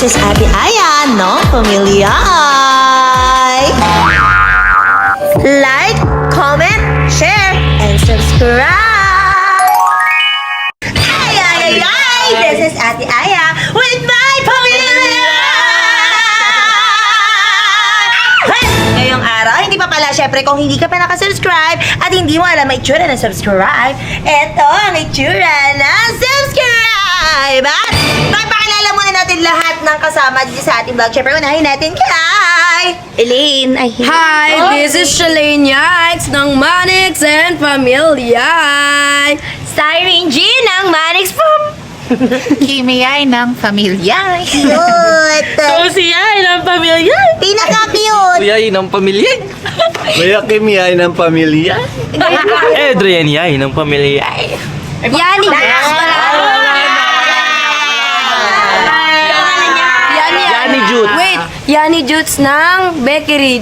This is Ate Aya ng Pamilyay. Like, comment, share, and subscribe. Ay, ay, ay, ay! This is Ate Aya with my Pamilyay! Hey! Ngayong araw, hindi pa pala, syempre, kung hindi ka pa nakasubscribe at hindi mo alam ang itsura ng subscribe, eto ang itsura ng subscribe! At magpakilala muna natin lahat ng kasama dito sa ating vlog. Syempre, unahin natin kay Elaine. Ay, Hi, this is Shalane Yikes ng Manix and Pamilyay. Cyrene G ng Manix Pum. Kimiyay ng pamilya. Cute! Siyay ng Pamilyay. Pinaka-cute! Yay ng pamilya. Kuya Kim, yay ng pamilya. Adrian, yay ng pamilya. Yani Yani Jute. Wait, Yani Jutes ng Bakery.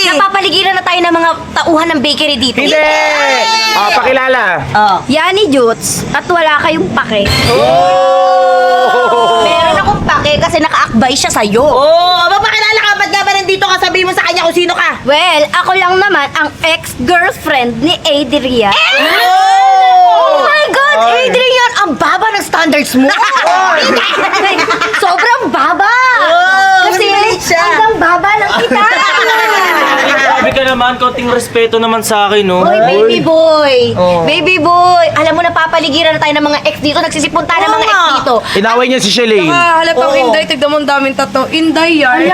Napapaligiran na tayo ng mga tauhan ng bakery dito. Hindi! Pakilala. Yani Jutes at wala kayong pake. Meron akong pake kasi nakaakbay siya sa'yo. Mapakilala ka. Ba't nga ba nandito ka? Sabihin mo sa kanya kung sino ka. Well, ako lang naman ang ex-girlfriend ni Adrian. Oh my God! Adrian, ang baba ng standards mo. Sobrang baba! Kasi hanggang baba lang kita! Grabe ka naman, konting respeto naman sa akin, no? Hoy, baby boy! Baby boy! Alam mo, napapaligiran na tayo ng mga ex dito. Nagsisipon tayo ng mga ex dito. Inaway niya si Shalane. Halatang Inday, tignan mo ang daming tato. Inday yan.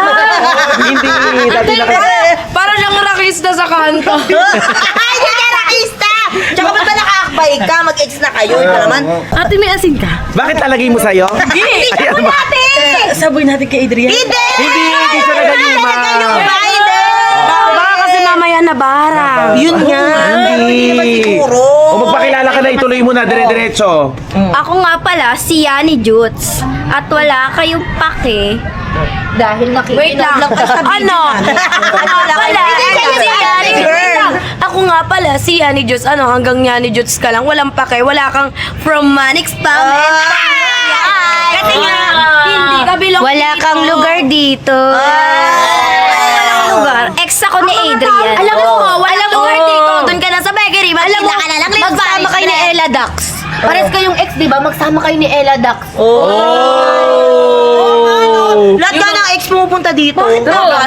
Hindi, dati na kasi. Para siyang rakista sa kanto. Ay, hindi ka rakista! Tsaka ba't ba nakaakbay ka? Mag-ex na kayo. Ito naman. Ate, may asin ka? Bakit talagay mo sa'yo? Hindi sabon natin! Saboy natin kay Adrian. Hindi! Hindi siya nagayuma. Hindi! Baka kasi mamaya na bara. Yun nga. Hindi. naman siguro. O magpakilala ka na, ituloy mo na, dire-diretso. Ako nga pala, si Yani Jutes. At wala kayong pake. Dahil Wait lang. Ano? Ako nga pala, si Yani Jutes. Ano, hanggang Yani Jutes ka lang. Walang pake. Wala kang from Manix Pam. Kasi nga, hindi ka bilong Wala dito. kang lugar dito. Walang lugar. Ex ako ni Adrian. Alam mo, walang lugar dito. Doon ka na sa bakery. Alam mo, Magkita ka na lang. Magsama kayo ni Ella Dax. Pares kayong ex, di ba? Magsama kayo ni Ella Dax. Lahat ka ng ex pumupunta dito.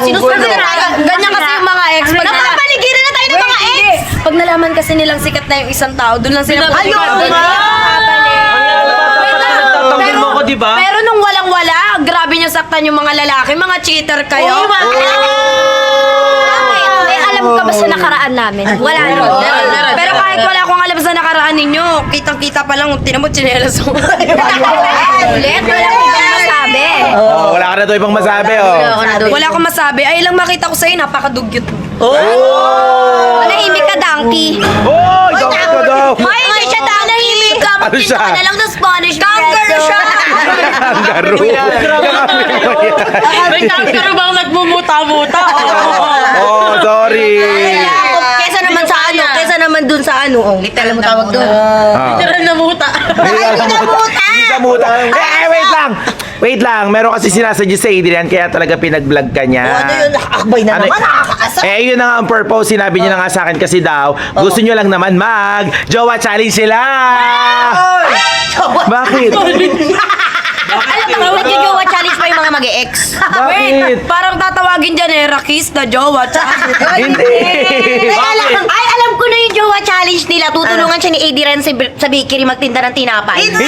Sinusunod na tayo. Ganyan kasi yung mga ex. Napapaligiran na tayo ng mga ex! Pag nalaman kasi nilang sikat na yung isang tao, doon lang sila Ayun nga! Tatanggol mo ko, di ba? Pero nung walang-wala, grabe niyo saktan yung mga lalaki. Mga cheater kayo. May alam ka ba sa nakaraan namin? Wala naman. Pero kahit wala akong alam sa nakaraan ninyo, kitang-kita pa lang, tinamot chinelas mo. Ulit, wala akong ibang masabi. Wala ka na to ibang masabi, oh. Wala akong masabi. Ay lang makita ko sa'yo, napakadugyot mo. Manahimik ka, donkey. Hoy, dapat ka daw. Ay, hindi siya nanahimik ka. Ano siya? Magtinda ka na lang ng Spanish Kangaroo siya. Kangaroo. May kangaroo bang nagmumuta-muta? Oh, sorry. Kesa naman sa ano, kesa naman dun sa ano. Literal mo tawag dun. Literal na muta. Hindi sa muta. Wait lang. Wait lang, meron kasi sinasadya sa Adrian kaya talaga pinag-vlog ka niya. Ano yun? Nakakakbay na Ano- naman. Nakakaasar. Yun na nga ang purpose. Sinabi niya na nga sa akin kasi daw, gusto niyo lang naman mag-jowa challenge sila. Bakit? Alam mo, nag-jowa challenge pa yung mga mag-ex. Bakit? Parang tatawagin dyan eh, Rakis na jowa. Hindi. Ay, alam ko na yung jowa challenge nila. Tutulungan siya ni Adrian sa bakery magtinda ng tinapay. Hindi.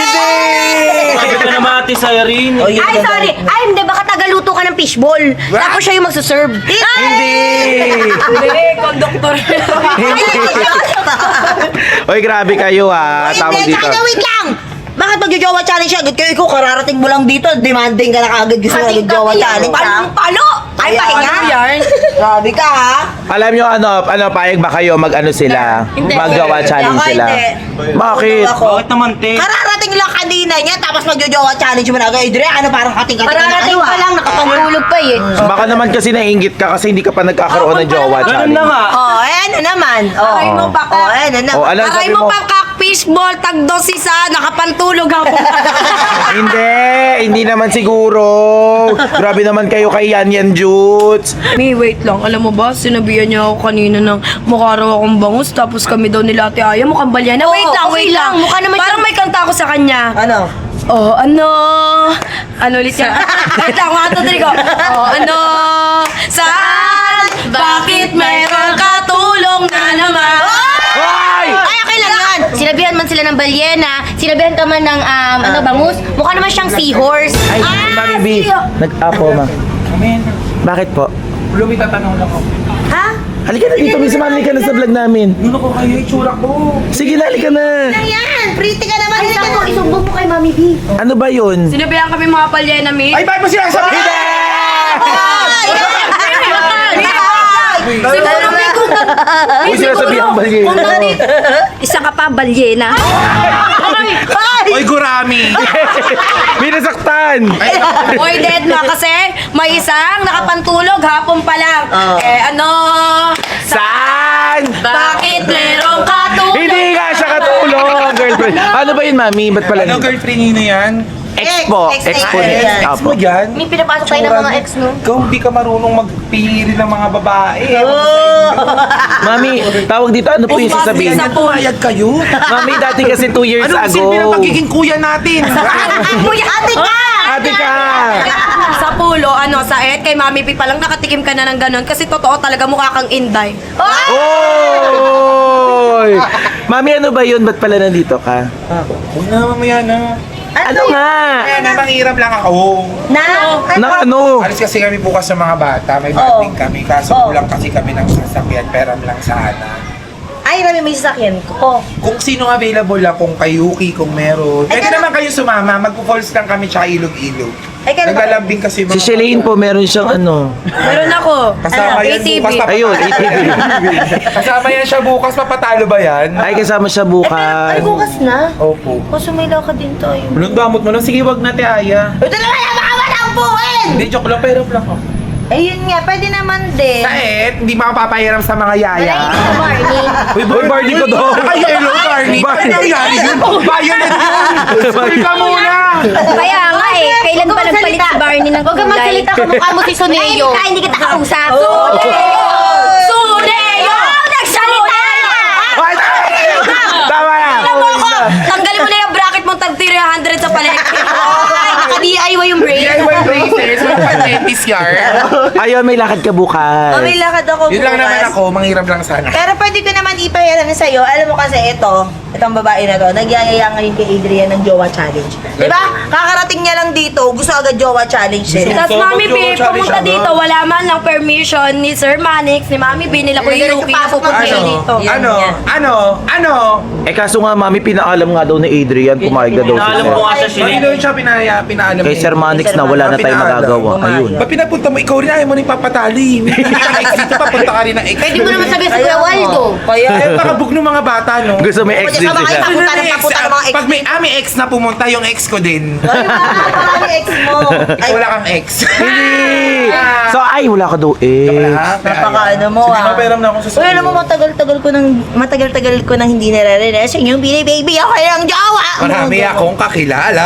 Sabi ka naman ate Cyrene. Ay, sorry. Ay, hindi. Baka tagaluto ka ng fishball. Tapos siya yung magsaserve. Hindi. Hindi, konduktor. Oy, grabe kayo ah. Tawag Hindi, dito. wait lang. Bakit mag-jowa challenge siya? Agad kayo, ikaw kararating mo lang dito. Demanding ka na kagad gusto mo mag-jowa challenge. Palo! Ay, pahinga. Yan. Grabe ka, ha? Alam nyo ano, payag ba kayo mag-ano sila? Mag-jowa challenge Ako, sila. hindi. Bakit? Ako. Bakit naman te? Kararating lang kanina niya, tapos mag-jowa challenge mo na agad. Adrian, ano parang kating-kating na Pararating pa lang, nakapangulog pa eh. Baka naman kasi nainggit ka kasi hindi ka pa nagkakaroon ng jowa Ganun challenge. na nga. Oh, ano naman? Oh, Aray mo pa ka. Oh, ano naman? Oh, alam Aray sabi mo mo. pa fishball, tagdos isa, nakapantulog ako. Hindi. hindi naman siguro. Grabe naman kayo kay Yan Jutes. May wait lang. Alam mo ba, sinabihan niya ako kanina ng mukha raw akong bangus, tapos kami daw nila Ate Aya, mukhang balya na. Wait lang, okay wait lang. lang. Mukha naman Parang may kanta ako sa kanya. Ano? Oh, ano? Ano ulit yan? Wait lang, mga tatari ko. Oh, ano? Saan? Bakit mayroong katulong na naman? Hoy! Ay, okay lang yan. Sinabihan man sila ng balyena, sinabihan ka man ng bangus, mukha naman siyang seahorse. Ay, Mami B. Nag-apo, ma. Bakit po? Lumi tatanong ako. Ha? Halika na dito, may sumali ka na sa vlog namin. Ano ko kayo, itsura ko. Sige na, halika na. Yan! Pretty ka naman! Ay, ako, isumbong mo kay Mami B. Ano ba yun? Sinabihan kami mga palyena, mi. Ay, bakit mo sinasabi? Hindi! Siguro may kung Uy, sinasabihan ba yun? Kung isa ka pa, balyena. Oy, gurami. May nasaktan! Oy, dead ma, kasi may isang nakapantulog hapon pa lang. Eh, ano? Saan? Bakit merong katulog? Hindi nga siya katulong, girlfriend. Ano ba yun, mami? Ba't pala Ano, nito? girlfriend nino yan? Ex po. Ex po Ex. ni Ex Apo. Mo yan? May pinapasok tayo ng mga ex, no? Ikaw, hindi ka marunong magpili ng mga babae. Mami, tawag dito, ano po yung sasabihin? Sa po. Pumayag kayo. Mami, dati kasi 2 years Anong ago. silbi ng pagiging kuya natin? Ate ka! Ate ka! Sa pulo, ano, sa kay Mami P pa lang nakatikim ka na ng ganon kasi totoo talaga mukha kang Inday. Oy! Mami, ano ba yun? Ba't pala nandito ka? Huwag na, mamaya na. Ano nga? Kaya na, manghirap lang ako. Na ano? Alis kasi kami bukas sa mga bata. May banding kami. Kaso kulang kasi kami ng sasakyan. Peram lang sana. Ay, Rami, may sasakyan ko. Kung sino available lang, kung kay Yuki, kung meron. Ay, Pwede kaya- naman kayo sumama. Magpo-falls lang kami tsaka ilog-ilog. Ay, kaya naman- Naglalambing kasi Si Shelane po, meron siyang ano. Meron ako. Kasama yan ATV. bukas. Ayun, ATV. Kasama yan siya bukas. Papatalo ba yan? Ay, kasama siya bukas. Ay, bukas na. Opo. Kaso may lakad din tayo. Anong damot mo lang? Sige, wag na, Aya. Ito naman ang mga walang buuin! Hindi, joke lang. Pero lang ako. Ayun nga, pwede naman din. Kahit, hindi makapapahiram sa mga yaya. Uy, Barney ko doon. Ay, hello, Barney. Barney. Ano nangyari yun? Violet yun. School ka muna. Kaya nga eh, kailan pa nagpalit si Barney ng kulay? Huwag kang magsalita, kamukha mo si Suneo. Ay, hindi kita kausap. Suneo! Nagsalita! Ay, tama na. Alam mo ako, tanggalin mo na yung bracket mong tag 300 sa palengke. Naka-DIY yung brain. DIY braces. Mga pan-dentist yard. Ayun, may lakad ka bukas. Oh, may lakad ako Yun lang bukas. naman ako. Manghirap lang sana. Pero pwede ko naman ipahiram sa'yo. Alam mo kasi itong babae na to, nagyayaya ngayon kay Adrian ng Jowa Challenge. Diba? Kakarating niya lang dito, gusto agad Jowa Challenge eh. Tapos Mami B, Mag-jowa challenge pumunta agad. dito, wala man lang permission ni Sir Manix, ni Mami B, nila Kuya Yuki na pupunta Ano? dito. Yan, yan. Ano? Eh kaso nga, mami, pinaalam nga daw ni Adrian, pumayag na daw si Pinaalam Sir. ko nga siya Hindi daw siya pinaalam Kay Sir Manix na wala na tayong magagawa. Ayun. Ba't pinapunta mo? Ikaw rin ayaw mo rin papatali. May ex dito, papunta ka rin ng ex. Pwede mo naman sabihin sa Kuya Waldo. Kaya, Ay, pakabog ng mga bata, no? Gusto may ex din Pwede siya. ka Papunta ng papunta ng mga ex. Pag may ex na pumunta, yung ex ko din. Ay, ex mo. Ikaw wala kang ex. Hindi! So, ay, wala ka daw eh. Napaka-ano mo Sige, ah. maperam na ako sa Uy, alam mo, matagal-tagal ko nang hindi nararinig sa inyong baby ako ng jowa. Marami akong kakilala,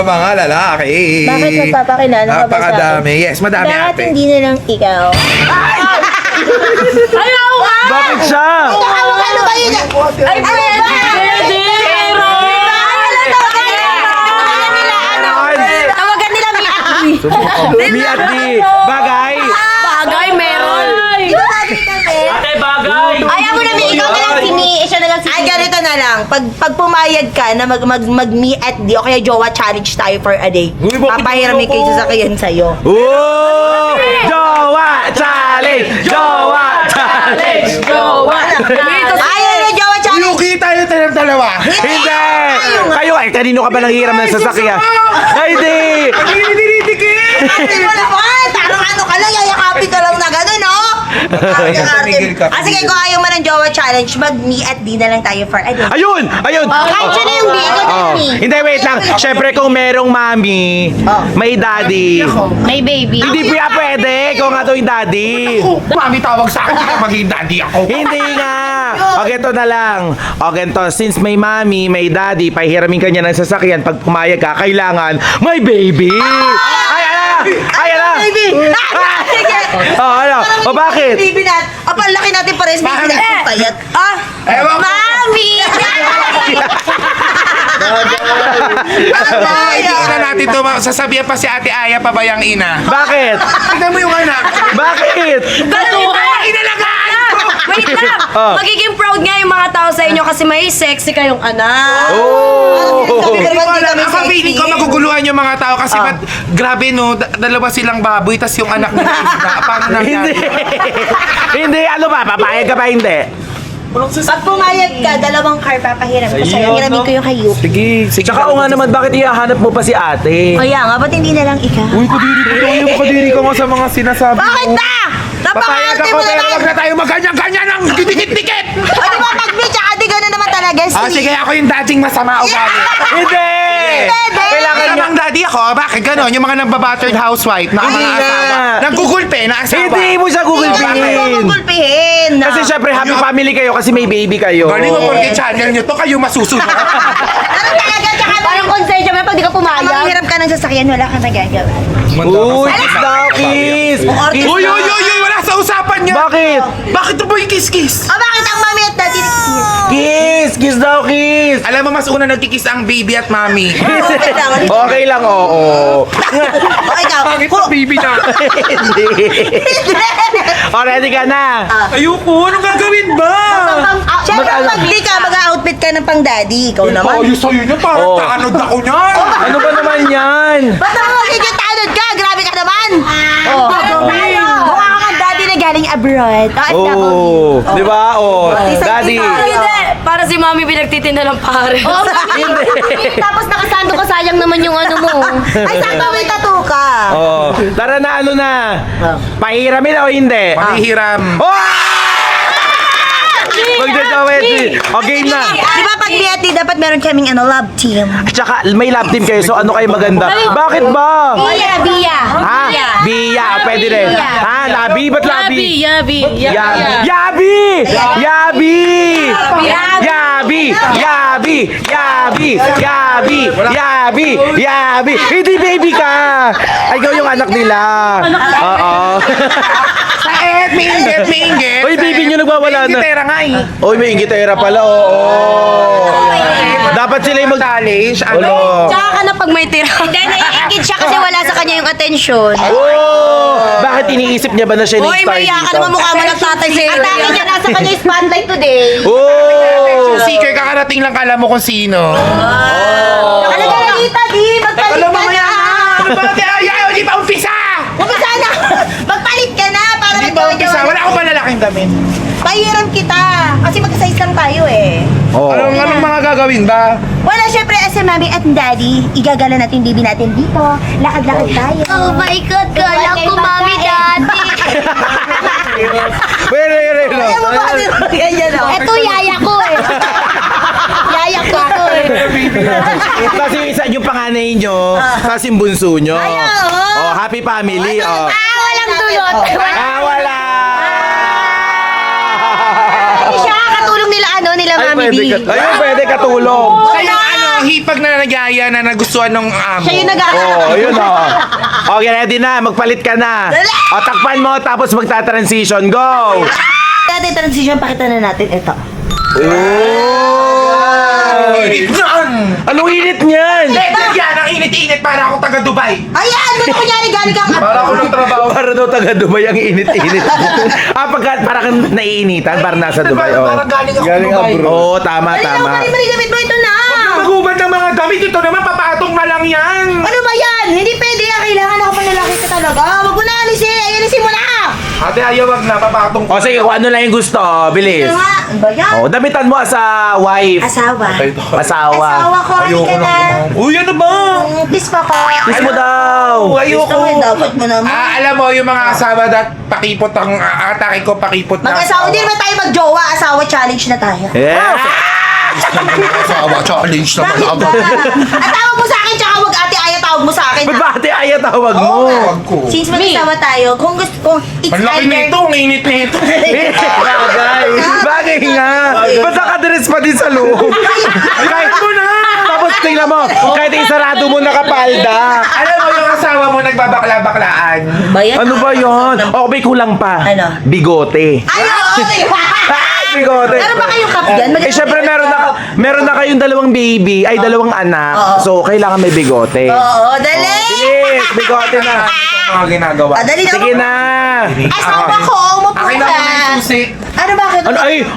mga lalaki. Bakit magpapakilala ka ba sa akin? Napakadami. Yes, madami Bakit ate. hindi na lang ikaw? Ayaw ka! Bakit siya? Ano ba yun? Ay, pwede! Tawagan nila Mi at B. Mi at di. Bagay. Bagay, meron. Di ba sabi kami? Ate, bagay! Ayaw mo na may ikaw na lang si Mi. Siya na lang si Ay, ganito na lang. Pag pumayag ka na mag me at di o kaya jowa challenge tayo for a day, Uy, bakit papahirami ako? kayo sasakyan sa'yo. Oh! Jowa Challenge! Jowa Challenge! Jowa. Ayaw na jowa challenge! Yuki tayo ng dalawa. Hindi! Kayo, ay, kanino ka ba nang hiram ng sasakyan? Ay, di! Ang dinidikit! Hindi mo naman! Parang ano ka lang, yayakapin ka lang na gano'n, no? Tumigil ka. Sige, kung ayaw mo ng jowa challenge, mag-me at di na lang tayo for a day. Ayun! Ayun! Kahit siya na yung di, ikaw na Oh. yung Mi. Hindi, wait lang. Siyempre, kung merong mami, may daddy. May baby. Hindi pa pwede kung nga daw yung daddy. Mami tawag sa akin, hindi ka maging daddy ako. Hindi nga. Okay, ito na lang. Okay, ito. Since may mami, may daddy, pahiramin ka niya ng sasakyan. Pag pumayag ka, kailangan may baby. Ay, ala! Baby! Sige! Oh, ano? O, bakit? Baby natin. Ang laki natin pares. Baby natin. Payat. Ewan ko. Mami! Ina natin to, sasabihan pa si Ate Aya pa ba yung ina? Bakit? Tignan mo yung anak. Bakit? Inalagaan ko! Wait lang! Oh. Magiging proud nga yung mga tao sa inyo kasi may sexy kayong anak. Oh! Pero ba't di kami Ako feeling ko sexy? maguguluhan yung mga tao kasi ba't grabe no, dalawa silang baboy tas yung anak nila isda. Paano Hindi. nangyari? Hindi, ano ba? Papayag ka ba hindi? Pag pumayag ka, dalawang car papahiram ko sa'yo. Hiramin ko yung kayo. Sige, sige. Tsaka o nga naman, bakit ihahanap mo pa si ate? Kaya nga, ba't hindi na lang ikaw? Uy, kadiri ka nga sa mga sinasabi Bakit na? Papayag Napaka-arte ako mo pero naman! wag na tayo magganyan-ganyan ng dikit-dikit! O di ba pag-bitch, tsaka di gano'n naman talaga. Oh, sige, ako yung dating masama ugali. Hindi! Kailangan niya. Masamang daddy ako, bakit ganon? Yung mga nagbabattered housewife na Hindi mga nga. asawa. Nagugulpe na asawa. Hindi mo siya gugulpihin. Gulpihin. Kasi syempre, happy family kayo kasi may baby kayo. Galing mo porque channel nyo to, kayo masusunod. Ano talaga? Tsaka Parang konsensya mo pag di ka pumayag. Maghihirap ka ng sasakyan, wala kang nagagawa. Uy, kiss daw, kiss! Kiss Uy, daw. uy, uy, uy, wala sa usapan niya. Bakit? Bakit ito ba yung kiss-kiss? O bakit ang mami at daddy Kiss! Kiss daw, kiss! Alam mo, mas una nagkikiss ang baby at mami. Okay lang, oo. O ikaw, Bakit sa baby na? Hindi. O, ready ka na? Ayoko, anong gagawin ba? Siyempre, mag-di ka, mag-outfit ka ng pang daddy. Ikaw naman. Ayos sa'yo niya, parang Oh. tanod ako niyan. Ano ba naman yan? Ba't naman magiging tanod ka? Grabe ka naman. Oh. Mukha ka kang daddy na galing abroad. Oh, di ba? Oh, daddy. Hindi! Para si mami pinagtitinda ng pare. Oh, tapos nakasando ka, sayang naman yung ano mo. Ay, sakto may tattoo ka. Oh, tara na, ano na? Pahiramin o hindi? Panghihiram. Oh! Magdadawet. Okay na. Di ba pag BFT, dapat meron kaming love team. At saka, may love team kayo, so ano kayo maganda? Bakit ba? Bia. Ha? Biya, pwede rin. Ha? Labi? Ba't labi? Yabi! Yabi! Yabi! Yabi! Yabi! Yabi! Yabi! Yabi! Yabi! Yabi! Hindi baby ka! Ay, ikaw yung anak nila. Oo. Saet, may inggit, may inggit. Uy, baby nyo nagwawala May na. ingitera nga eh. Uy, may ingitera pala, oo. Dapat sila yung Challenge, ano? Ulo. Tsaka ka na pag may tira. Hindi, naiingit siya kasi wala sa kanya yung atensyon. Oh! Bakit iniisip niya ba na siya Uy, ni-star maya ka dito? naman mukha mo ng tatay sa Ang dami niya, nasa kanya yung spotlight today. Oh! Seeker, kakarating lang kala mo kung sino. Ano ka na, Rita, di? Magpalit Alam mo ka mamaya na. na! Ano ba? Ayaw, di pa umpisa! Umpisa na. Magpalit ka na para Di ba umpisa? Wala akong malalaking damit. Pahiram kita. Kasi magka-size lang tayo eh. Oh. Anong mga gagawin ba? Wala, syempre, as a mommy at daddy, igagala natin yung baby natin dito. Lakad-lakad tayo. Oh my God, kala ko mami daddy. Wait. Ayaw mo ba kasi ganyan o? Ito yaya ko eh. Yaya ko to eh. Kasi yung isa yung panganay nyo, tapos yung bunso nyo. Oh, happy family. Oh. Walang dulot. Wala! Siya, katulong nila nila mami B. Ayun, pwede katulong. Siya yung hipag na nagyaya na nagustuhan ng amo. Siya yung Oh, yun oh. Okay, ready na. Magpalit ka na. O, takpan mo, tapos magta-transition. Go! Dati transition, pakita na natin ito. Oh! Yan! Anong init niyan? Yan, ang init-init para ako taga Dubai. Ayan! Ano kunyari galing kang Para ako ng trabaho. Para daw taga Dubai ang init-init. Para kang naiinitan, para nasa Dubai. Oh. Parang galing ako Dubai. Oo, tama, tama. Gamit mo ito na! Magubad ng mga damit, ito naman papatong na lang yan. Ano ba yan? Hindi pwede yan. Kailangan ako pang lalaki ka talaga. Wag mo na alisin. Alisin mo na! Ate, ayaw, wag na, papatong O sige, kung ano lang yung gusto, bilis. Ano nga? Ano ba yan? O, damitan mo sa wife. Asawa. Asawa. Asawa ko, Ayoko halika na. na. Uy, ano ba? Kiss pa ko. Kiss mo daw. Ayoko. Gusto mo, dapat mo naman. Alam mo, yung mga asawa dat pakipot ang atake ko, pakipot na. Mag-asawa, hindi naman tayo mag-jowa. Asawa challenge na tayo. Yeah. Asawa challenge naman Bakit agad. ba? At tawag mo sa akin, tsaka wag ate Aya, tawag mo mo sa akin, Ba't ha? ba ate Aya tawag mo? Tawag ko. Since mag-asawa tayo, kung gusto kong it's Ang laki either... nito, ang init nito. Bagay. Bagay nga. Ba't nakadress pa din sa loob? Kahit mo na. Tapos tingnan mo, kahit isarado mo nakapalda. Alam mo yung asawa mo nagbabakla-baklaan. Ba yan? Ano ba yon? O, may kulang pa. Ano? Bigote. Ay, oo! Bigote. Meron ba kayong cup dyan? Eh, syempre meron na kayong dalawang baby, ay dalawang anak. Oo. So, kailangan may bigote. Oo, dali! Bilis, bigote na. Ito ang mga ginagawa. Dali na. Sige na. Asawa ko, umupo Akin ka. na muna yung susi. Ano bakit?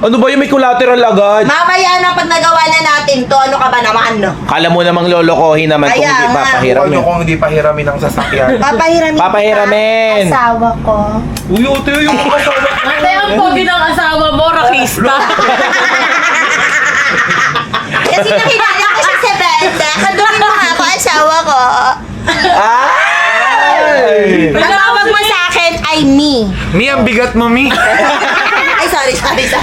Ano ba yung may collateral agad? Mamaya na pag nagawa na natin to, ano ka ba naman, no? Kala mo namang lolokohin naman kung Kaya hindi nga. papahiramin. Ano kung hindi pahiramin ang sasakyan? Papahiramin Papahiramin. ka, asawa ko. Uy, ito yung asawa. Ate, ang pogi ng asawa mo, rakista. Kasi nakilala ko siya sa banda. Kandurin mo nga ako, asawa ko. Ay! Ang tawag mo sa akin ay me. Mi, ang bigat mo, Mi. Ay, sorry.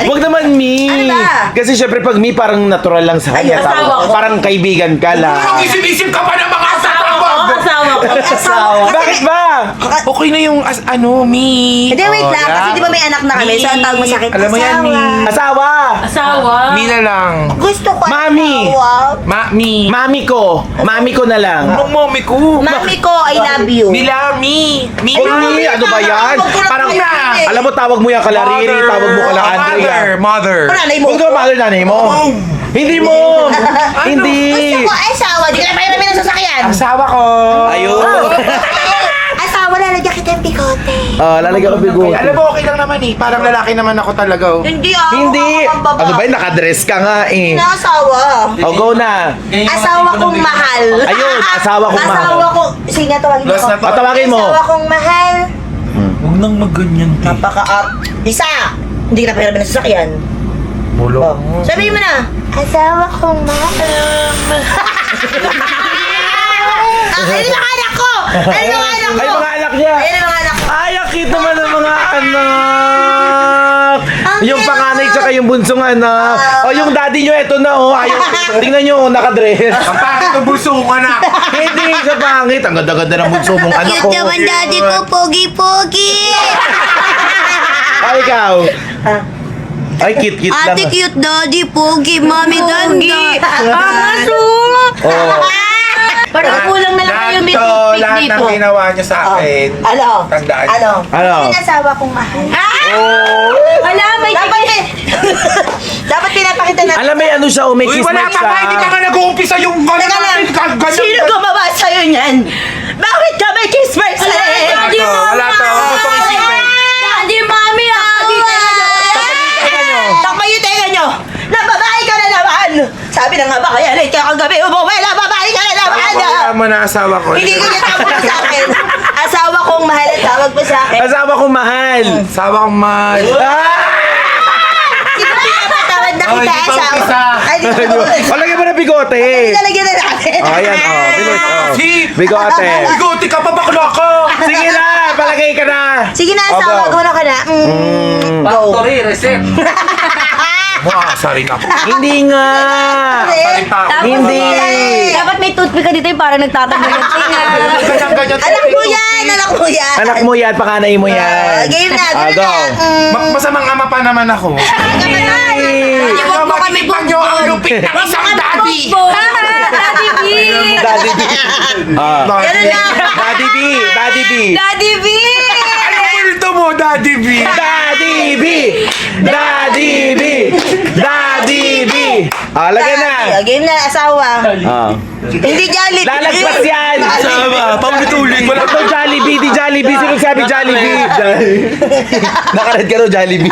Wag naman me. Ano ba? Kasi syempre pag me parang natural lang sa kanya. Ay, asawa ko. Parang kaibigan ka lang. Isip-isip ka pa ng mga asawa. Asawa ko. Asawa. Bakit ba? Okay na yung Mi. Hindi, wait lang. Kasi di ba may anak na kami? So, ang tawag mo sa akin, Alam mo yan, Mi. Asawa. Asawa. Mi na lang. Gusto ko Mami. asawa. Mi. Mami ko. Mami ko na lang. Anong mommy ko? Mami ko, I love you. Nila, Mi. Mi. Huwag me, ano ba yan? Huwag ko na Parang, kailangan eh. alam mo, tawag mo yan kala Riri, tawag mo kala Andrea. Mother. Nanay mo. Huwag naman mother nanay mo. Hindi mo. Hindi. Gusto ko asawa. Di ka na mahiramin ng sasakyan. Asawa ko. Ayun. Asawa, lalagyan kita ng bigote. Lalagyan ko bigote. Alam mo, okay lang naman eh. Parang lalaki naman ako talaga. Oh. Hindi ako. Hindi. Ang babae. Ano ba yun? Nakadress ka nga eh. Na asawa. O, go na. Asawa kong mahal. Ayun, asawa kong mahal. Asawa kong... Sige nga, tawagin mo. Last na to. Tawagin mo. Asawa kong mahal. Huwag nang magganyan. Napaka-up. Isa. Hindi ka na pahiramin ng sasakyan. Bulo. Sabihin mo na. Asawa kong mahal. Ayun ang anak ko! Ayun ang anak ko! Ay, mga anak niya. Ayun ang anak ko! Ay, ang cute naman ng mga anak. Yung panganay tsaka yung bunsong anak. O, yung daddy nyo, eto na, oh. Ayaw. Tingnan nyo, oh, nakadress. Ang pangit ng buso kong anak. Hindi sa pangit. Ang ganda-ganda ng bunso mong anak ko. Cute naman daddy ko, pogi-pogi! Ay, ikaw. Ay, cute-cute lang. cute daddy, pogi, mami Pogi. Aso. Oh. Parang kulang na lang kayo may toothpick lahat dito. ng ginawa niyo sa akin. Ano? Tandaan. Ano? Ano? Yung asawa kong mahal. Oh. Wala, may Dapat dapat pinapakita natin. Alam mo, ano siya, oh, may Uy, kiss wala mark pa nga. Hindi pa siya. nga nag-uumpisa yung Teka lang. Sino gumawa sa'yo niyan? Bakit ka may kiss mark sa leg? Daddy, Wala to. Huwag mo itong isipin. Daddy, mami, Takpan yung tenga nyo! Nababae ka na naman! Sabi na nga ba kaya late ka kagabi umuwi? Nababae ka na naman! Wala mo na asawa ko. Hindi ko niya tawag mo sa akin. Asawa kong mahal ang tawag mo sa akin. Asawa ko mahal. Asawa kong mahal. Sino pinapatawad na Oh, kita hindi pa asawa? umpisa. Ay, di ko O, lagyan mo na bigote. Lalagyan na natin. Oh, ayan, oh. Bilis, oh. Si! Bigote. Bigote ka pa, bakla ka! Sige na, palagay ka na. Sige na, Oh, asawa go. ko na ka na. Go. Sorry na ako. Hindi nga. Sorry pa ako. Hindi. Dapat may toothpick ka dito yung parang nagtatanggal ng tinga. Ganyan-ganyan. Anak mo yan! Anak mo yan! Anak mo yan, panganay mo yan. Game na, Ah, gano'n go. na. Masamang ama pa naman ako. Hindi. Huwag mo makikita nyo ang lupit ng isang daddy! Daddy B! Daddy B. Ah. Gano'n na. Daddy B. Daddy B. Daddy B! Ano multo mo, Daddy B? Daddy B. Daddy B. Daddy B. Ah, lagyan na. Game na, asawa. Ah. Hindi Jollibee. Lalagpas yan. Paulit-ulit. Wala to Jollibee, di Jollibee. Sino sabi Jollibee? Nakaread ka no, Jollibee.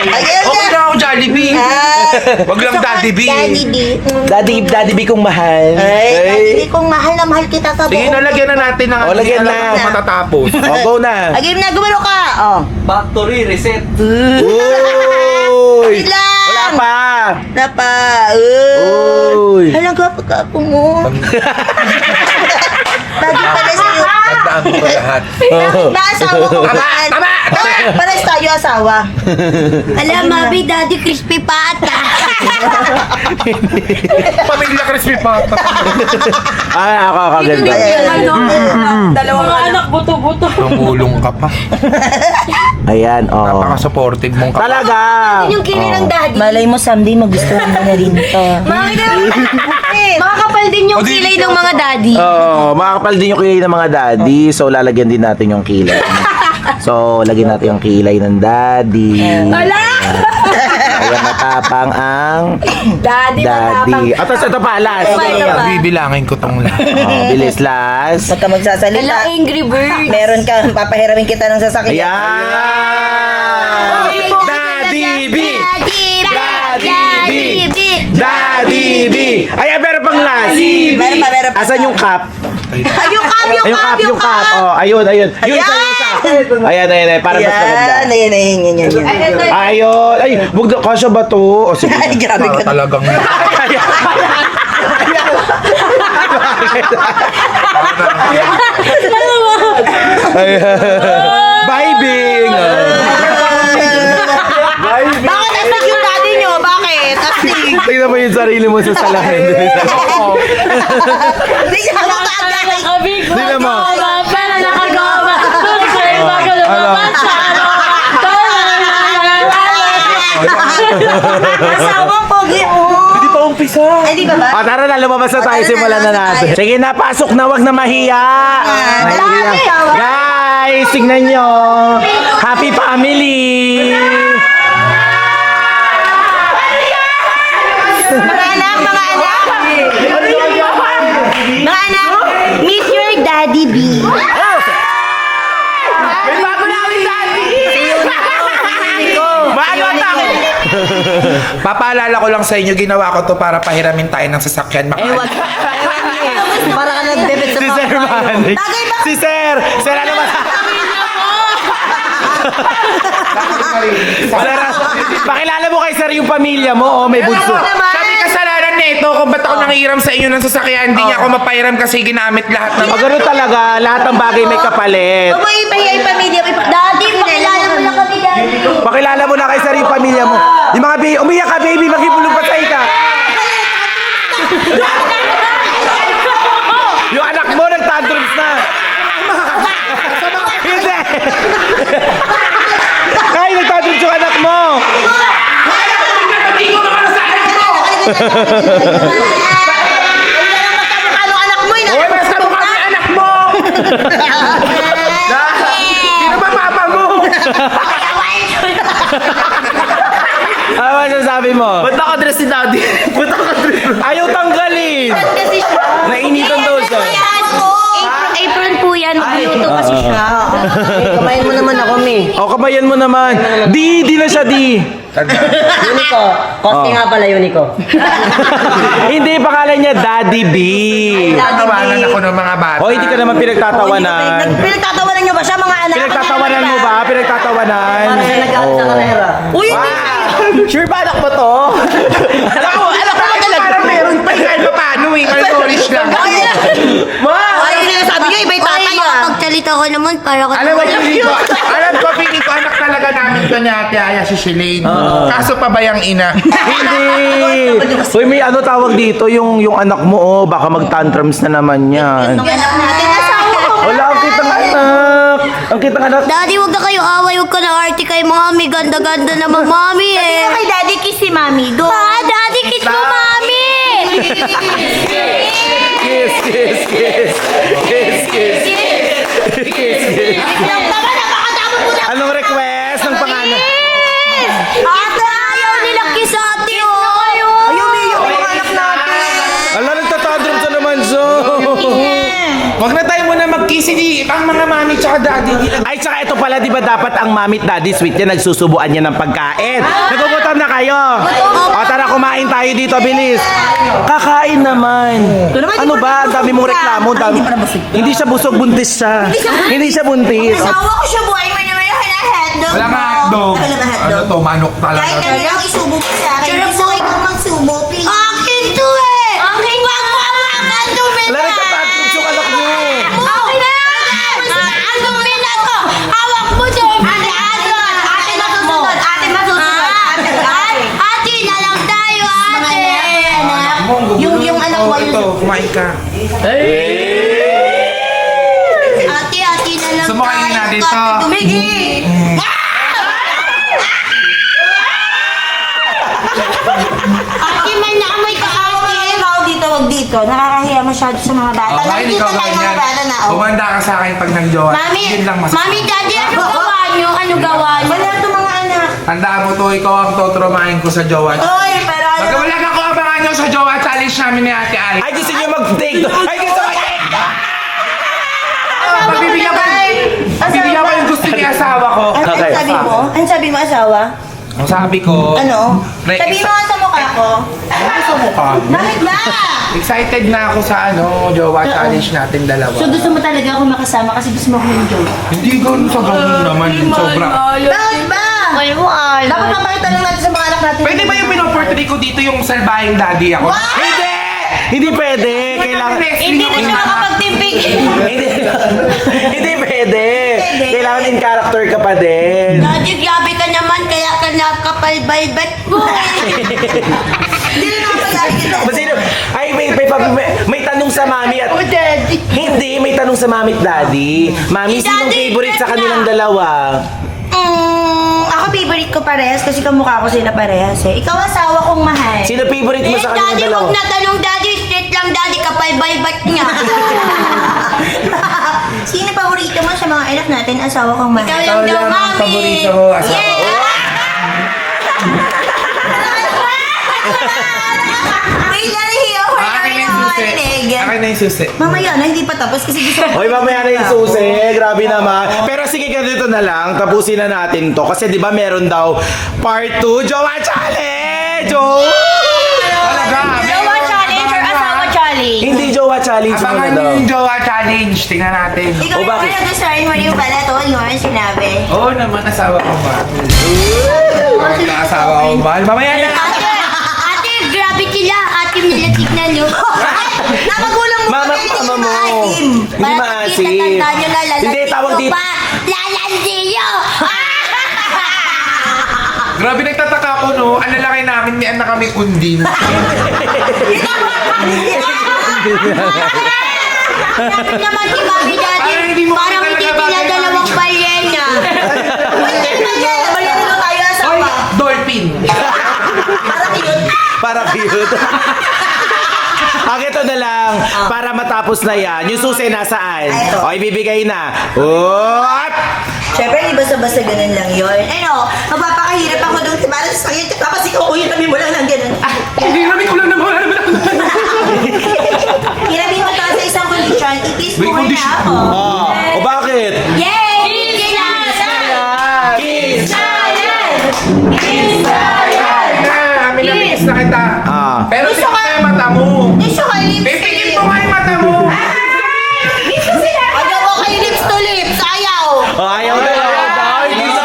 Ayun Okay na. na ako, Jollibee. Wag lang Daddy B. Daddy B. Daddy B kong mahal. Ay, Daddy B, kung mahal na mahal kita sa Sige, buong... nalagyan na natin ng O, lagyan hindi alam na. kung matatapos. O, go na. Ah, game na, gumano ka. Oh. Factory reset. Uy! Wait lang. Wala pa. Na pa. Uy. Halang gwapo-gwapo mo. Bagay pala sa'yo. Tandaan mo ba lahat? Ba, asawa ko. Tama! Pares tayo asawa. Alam, Mami, Daddy, crispy pata. Pamilya crispy pata. Ay, ako ganda. Dalawang anak, buto-buto. Nangulong ka pa. Ayan, oh. Napaka-supportive mong ka. Talaga. Yung kilay ng Daddy. Malay mo someday magustuhan mo na rin to. Makakapal din yung kilay ng mga daddy. Oo, makakapal din yung kilay ng mga daddy. So, lalagyan din natin yung kilay. So, lagyan natin yung kilay ng daddy. Wala! Ayan, matapang ang Daddy, daddy. At tapos ito pa, last. Bibilangin ko tong lahat. Oh, bilis, last. Huwag ka magsasalita. Alam, Angry Birds. Meron ka, papahiramin kita ng sasakyan. Ayan! Daddy B! Daddy B! Daddy B! Ayan, meron pang last. Meron pa. Asan yung cup? Ay, yung cup. Oh, ayun. Yung isa. Ayan. Para mas maganda. Ayan. Ayun. Ay, wag na. Kasya ba to? O, sige. Ay, grabe ka. Talagang Vibing! Bakit astig yung daddy nyo? Bakit? Astig. Tingnan mo yung sarili mo sa salahin. Hindi siya makakagay. Tingnan mo. Pero nakagawa. Bago lumabas siya. Asawang pogi mo. Hindi pa umpisa. Ay, di ba ba? O, tara na, lumabas na tayo. Simulan na natin. Sige na, pasok na. Wag na mahiya. Mahiya. Guys, tingnan nyo. Happy family. Mga anak. Mga anak, meet your daddy B. Papaalala ko lang sa inyo, ginawa ko to para pahiramin tayo ng sasakyan. Para ka nag-debit sa Si Sir Manny. Si Sir. Sir, ano ba? Sir, pakilala mo kay Sir yung pamilya mo. Oh, may bunso. Sabi kasalanan nito kung ba't ako nangihiram sa inyo ng sasakyan, hindi niya ako mapahiram kasi ginamit lahat ng... O, ganun talaga. Lahat ng bagay may kapalit. Huwag mo ipahiya yung pamilya. Daddy, pakilala mo na kami, daddy. Pakilala mo na kay Sir yung pamilya mo. Yung mga baby, umiyak ka baby, maghibulong patay ka. Yung anak mo nag-tantrums na. Hindi. Ay, nag-tantrums yung anak mo. Ano anak mo? Uy, basta mo kami anak mo! Sino ba papa mo? Ano ba sasabi mo? Ba't nakadress si daddy? Ayaw tanggalin. Kasi siya. Nainitan daw siya. Apron po yan. Magluto kasi siya. Kamayin mo naman ako, Mi. O, kabayan mo naman. Di na siya, di. Unico. Kosti nga pala, Unico. Hindi, pangalan niya Daddy B. Tatawanan ako ng mga bata. O, hindi ka naman pinagtatawanan. Pinagtatawanan nyo ba siya, mga anak? Pinagtatawanan mo ba? Pinagtatawanan? Para sa nag-out sa kamera. Uy, hindi. Sure ba anak mo to? Alam ko talaga. Parang meron pa kahit pa paano eh. Malnourished lang. Ay, sinasabi nyo, iba'y tatay ah. Pagsalita ko naman, para ko Alam ko, feeling ko anak talaga namin to ni Ate Aya si Shelane. Kaso pa ba yung ina? Hindi. Uy, may ano tawag dito, yung anak mo, oh, baka mag-tantrums na naman yan. Anak natin, asawa ko. Wala, ang kitang anak. Ang kitang anak. Daddy, huwag na kayo away. Huwag ka na arte kay mami. Ganda-ganda naman mami eh. Kay daddy kiss si mami. Do. Daddy, kiss mo mami! Kiss, kiss, kiss. Kiss, kiss. Kiss, kiss. Anong request ng pangalan? Ate, ayaw nila kiss ate oh. Ayaw, Mi, yung mga anak natin. Ala, nagtatandrums na naman siya. Huwag na tayo muna mag-kiss. Hindi, ang mga mami tsaka daddy. Ay, tsaka ito pala, di ba dapat ang mamit daddy sweet niya, nagsusubuan niya ng pagkain. Nagugutom na kayo. O, tara, kumain tayo dito, bilis. Kakain naman. Ano ba? Ang dami mong reklamo. Hindi siya busog, buntis siya. Hindi siya buntis. Asawa ko siya, buhay mo naman yung hotdog. Wala nga hotdog. Wala nga Ano hotdog. to, manok talaga. Kahit ano lang isubo mo sa akin. Gusto ko ikaw magsubo, please. Akin to eh! Akin wag mo ang akin to, Wala, nagtatantrums yung anak mo. Akin na! Kumain ka. Ate na lang Sumain na dito. Dumigi! Ate, man na amoy ka, ate. Ikaw dito, wag dito. Nakakahiya masyado sa mga bata. Okay, Nakikita ikaw tayo ganyan. mga bata na, oh. Kumanda ka sa akin pag nag-jowa. Mami, Yun lang masasabi. Mami, Daddy, ano gawa nyo? Ano gawa nyo? Wala ito mga anak. Tandaan mo to, ikaw ang totromahin ko sa jowa. Oy, pero ano? Magkawalag ako abangan nyo sa jowa challenge namin ni Ate Ali. Ay, gusto niyo mag-take to. Ay, gusto ko. Pagbibigyan ko yung gusto ni asawa ko. Ano Okay. sabi mo? Ano sabi mo, asawa? Ang sabi ko, Ano? Re- Sabi mo nga sa mukha ko. gusto mo ka? Bakit ba? Excited na ako sa jowa challenge natin dalawa. So gusto mo talaga ako makasama kasi gusto mo ako yung joke? Hindi ganun sa ganun naman, sobra. Bakit ba? Dapat mapakita lang natin sa mga anak natin. Pwede ba yung pinoportray ko dito yung salbahing daddy ako? Hindi! Hindi pwede. Kailangan... Hindi na siya makapagtimpig. Hindi pwede. Kailangan in character ka pa din. Daddy, grabe ka naman kaya ka nakapalbalbat mo. Hindi na nakapag-aari kita. Masino? Ay, may tanong sa mami at... Daddy. Hindi, may tanong sa mami at daddy. Mami, sinong Daddy, favorite sa bet kanilang na. dalawa? Ako favorite ko parehas kasi kamukha ko sila parehas eh. Ikaw asawa kong mahal. Sino favorite mo sa kanilang Daddy, dalawa? huwag na tanong daddy. Straight lang daddy, kapalbalbat niya. Sino paborito mo sa mga anak natin? Asawa kong mahal. Ikaw lang daw, ang mami. paborito ko, asawa ko. Wait, nanahiya ako. Akin na yung susi. Akin na yung susi. Mamaya na, hindi pa tapos kasi gusto ko. Hoy, mamaya na yung susi. Grabe naman. Pero sige, ganito na lang. Tapusin na natin to. Kasi di ba meron daw part 2 Jowa Challenge! Oh! Talaga, Jowa challenge or asawa challenge? Hindi Jowa Challenge muna Abangan daw. nyo yung jowa challenge. Tingnan natin. Ikaw O, yung bakit? pala gustuhin mo rin pala to, yung sinabi. Oo naman, asawa ko ba? Asawa ko ba? Mamaya na. Ate, grabe sila. Ate, nilatignan nyo. Napagulang mo Mama, kami, mama mo. maasim. Hindi maasim. Tanda nyo na lalandi Hindi, tawag ko dito. pa. Lalandi nyo. Grabe nagtataka ako no. Ang lalaki namin, may anak kami undin. Grabe naman si Mami Daddy. Parang hindi mo Parang talaga hindi sila bagay, dalawang Mami. balyena. Hindi naman yan, nabalyan na tayo Hoy, asawa. dolphin. Parang yun. Para cute. Ang ito na lang, para matapos na yan, yung susi nasaan? Ay, ito. O, ibibigay na. What? Siyempre, hindi basta-basta ganun lang yun. Ano, magpapakahirap ako doon. Parang sakit. Kasi kukuhin kami mula ng ganun. Hindi namin ulang naman. Wala naman. Hiramin mo to sa isang condition. I-kiss May mo na condition. ako. O bakit? Yay! Kiss Amin na, miss na kita. Ah. Pero Gusto tingnan ka- mo yung mata mo. Gusto ko yung lips. Pipikit mo nga yung mata mo. Ayaw ko kayo lips to lips. Ayaw. O, ayaw na. Hindi na.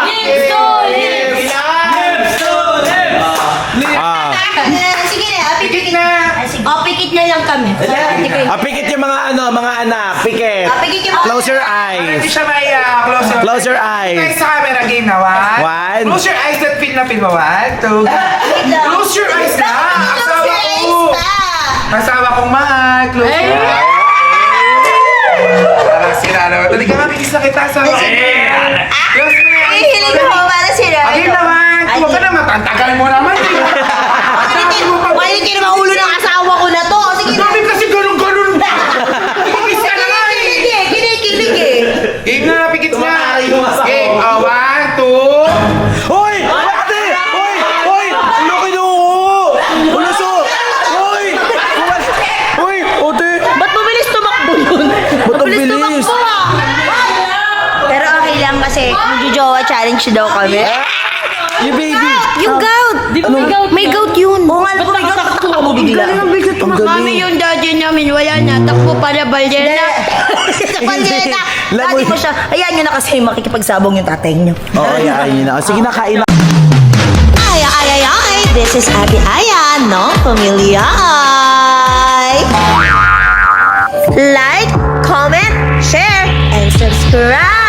Lips to lips. Ah. Sige na, Pikit na. O, pikit na lang kami. Pikit yung mga mga anak. Pikit. Pikit yung mga- Close your Hindi eyes. siya maiyak. Close your eyes. Guys, sa camera game na. One. Close your eyes at pin na pin mo. 1, 2. Close your eyes na. Asawa ko. Asawa kong mahal. Close your eyes. Parang sila naman. Tali ka nga, bigis na kita. Asawa ko. Close mo yung eyes. Hihiling ko para sila. Again naman. Huwag ka naman. Tagal mo naman. Walitin naman ulo ng asawa ko na to. Sige na. Dami kasi ganun-ganun. Bigis ka na nga eh. Kinikilig eh. Game na, pikit na. Tumatay yung asawa. Game. 1, 2. Hoy! Ate! Hoy! Hoy! Laki na ako! Uluso! Hoy! Hoy! Ate! Ba't mabilis tumakbo yun? Ba't ang bilis? Pero okay lang kasi magjo-jowa challenge daw kami. You baby! Yung goat! Di ba may goat? May goat yun. Oo nga, ba't may takbo mo bigla? Ang Mami, galing. yung daddy namin, wala na. Takbo para balyena. Sa palyeta. Lamoy. Dati mo siya. Hayaan nyo na kasi makikipagsabong yung tatay nyo. Oo, ayayin na. Sige na, kain na. Ay, ay, ay, ay. This is Ate Aya, no? Pamilya ay. Like, comment, share, and subscribe.